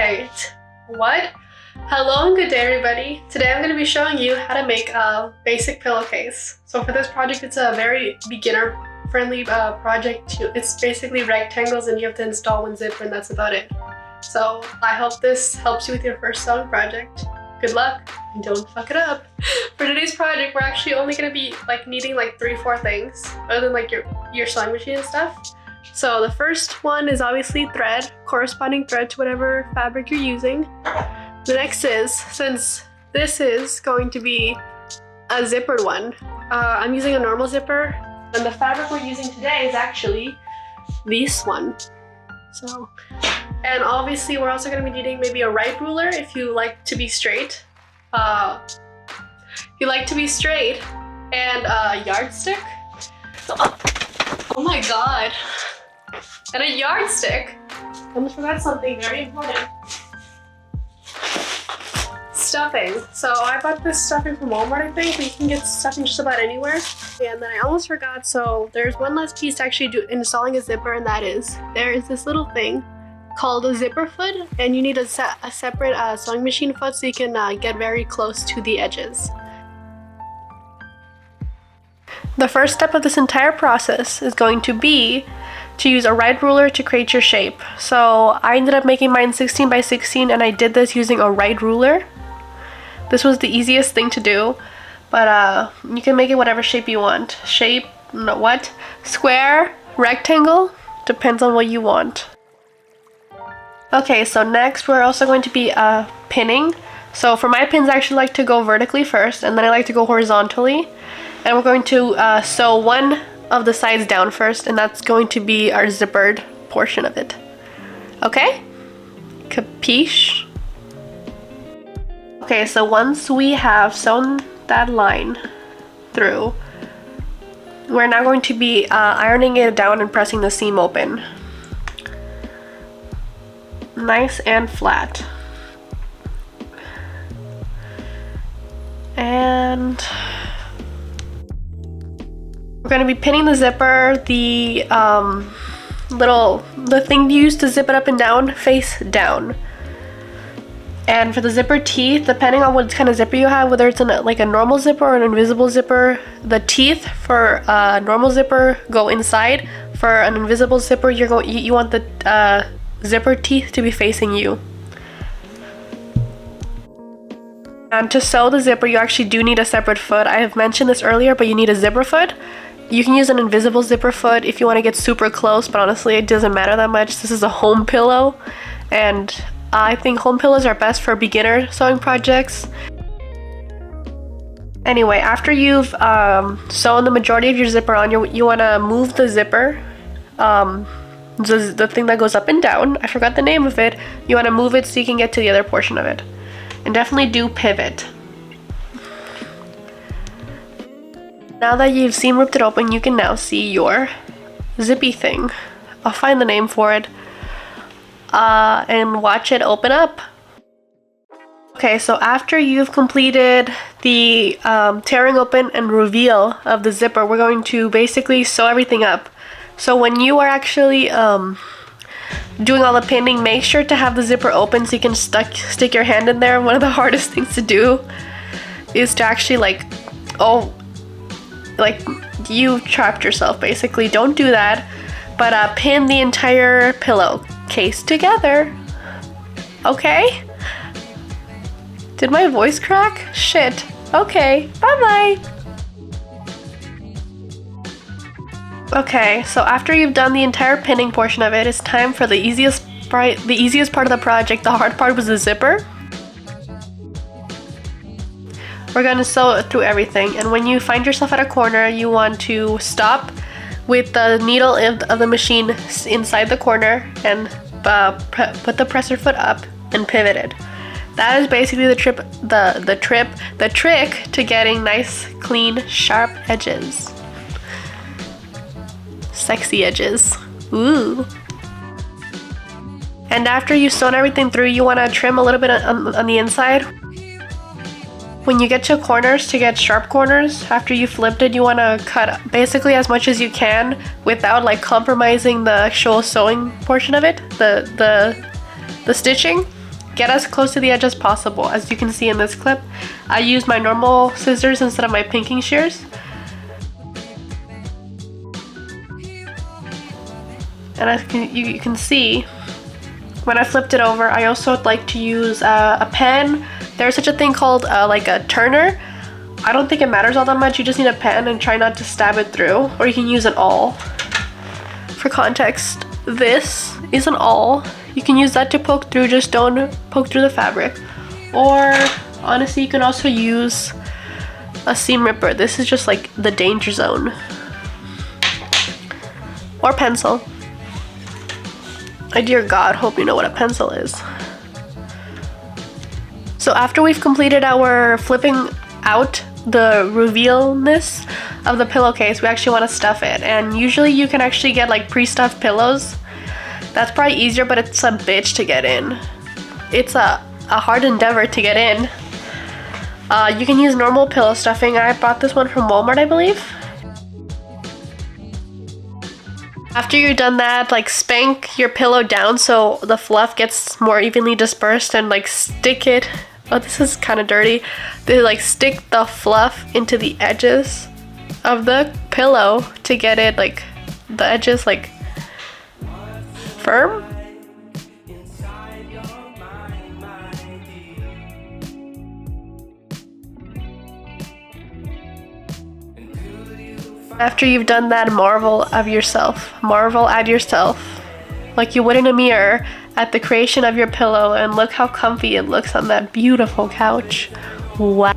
Okay, what? Hello and good day everybody. Today I'm going to be showing you how to make a basic pillowcase. So for this project, it's a very beginner friendly project. It's basically rectangles and you have to install one zipper and that's about it. So I hope this helps you with your first sewing project. Good luck and don't fuck it up. For today's project, we're actually only going to be needing 3-4 things other than your sewing machine and stuff. So the first one is obviously thread, corresponding thread to whatever fabric you're using. The next is, since this is going to be a zippered one, I'm using a normal zipper, and the fabric we're using today is actually this one. So, and obviously we're also going to be needing maybe a right ruler if you like to be straight. And a yardstick. Oh my god. And a yardstick. I almost forgot something very important. Stuffing. So I bought this stuffing from Walmart, I think, but you can get stuffing just about anywhere. And then I almost forgot, so there's one last piece to actually do installing a zipper, and that is, there is this little thing called a zipper foot, and you need a separate sewing machine foot so you can get very close to the edges. The first step of this entire process is going to be to use a right ruler to create your shape. So I ended up making mine 16 by 16 and I did this using a right ruler. This was the easiest thing to do, but you can make it whatever shape you want. Square, rectangle, depends on what you want. Okay, so next we're also going to be pinning. So for my pins, I actually like to go vertically first and then I like to go horizontally. And we're going to sew one of the sides down first, and that's going to be our zippered portion of it. Okay? Capiche? Okay, so once we have sewn that line through, we're now going to be ironing it down and pressing the seam open. Nice and flat. And we're going to be pinning the zipper, the thing used to zip it up and down, face down. And for the zipper teeth, depending on what kind of zipper you have, whether it's a normal zipper or an invisible zipper, the teeth for a normal zipper go inside. For an invisible zipper, you want the zipper teeth to be facing you. And to sew the zipper, you actually do need a separate foot. I have mentioned this earlier, but you need a zipper foot. You can use an invisible zipper foot if you want to get super close, but honestly it doesn't matter that much. This is a home pillow, and I think home pillows are best for beginner sewing projects. Anyway, after you've sewn the majority of your zipper on, you want to move the zipper, the thing that goes up and down. I forgot the name of it. You want to move it so you can get to the other portion of it. And definitely do pivot. Now that you've seam ripped it open, you can now see your zippy thing. I'll find the name for it. And watch it open up. Okay, so after you've completed the tearing open and reveal of the zipper, we're going to basically sew everything up. So when you are actually doing all the pinning, make sure to have the zipper open so you can stick your hand in there. One of the hardest things to do is to actually you trapped yourself basically. Don't do that, but pin the entire pillowcase together. Okay? Did my voice crack? Shit. Okay, bye-bye. Okay, so after you've done the entire pinning portion of it, it's time for the easiest part of the project. The hard part was the zipper. We're going to sew it through everything, and when you find yourself at a corner, you want to stop with the needle of the machine inside the corner and put the presser foot up and pivot it. That is basically the trick to getting nice, clean, sharp edges. Sexy edges. Ooh. And after you've sewn everything through, you want to trim a little bit on the inside. When you get to corners, to get sharp corners, after you flipped it, you want to cut basically as much as you can without compromising the actual sewing portion of it, the stitching. get as close to the edge as possible. As you can see in this clip, I used my normal scissors instead of my pinking shears. And as you can see, when I flipped it over, I also like to use a pen. There's such a thing called like a turner. I don't think it matters all that much. You just need a pen and try not to stab it through. Or you can use an awl. For context, this is an awl. You can use that to poke through, just don't poke through the fabric. Or honestly, you can also use a seam ripper. This is just like the danger zone. Or pencil. I dear God, hope you know what a pencil is. So after we've completed our flipping out the revealness of the pillowcase, we actually want to stuff it. And usually you can actually get like pre-stuffed pillows. That's probably easier, but it's a bitch to get in. It's a hard endeavor to get in. You can use normal pillow stuffing. I bought this one from Walmart, I believe. After you're done that, like spank your pillow down so the fluff gets more evenly dispersed, and like stick it. Oh, this is kind of dirty. They like stick the fluff into the edges of the pillow to get it like the edges like firm. After you've done that, marvel at yourself. Marvel at yourself. Like you would in a mirror at the creation of your pillow, and look how comfy it looks on that beautiful couch. Wow.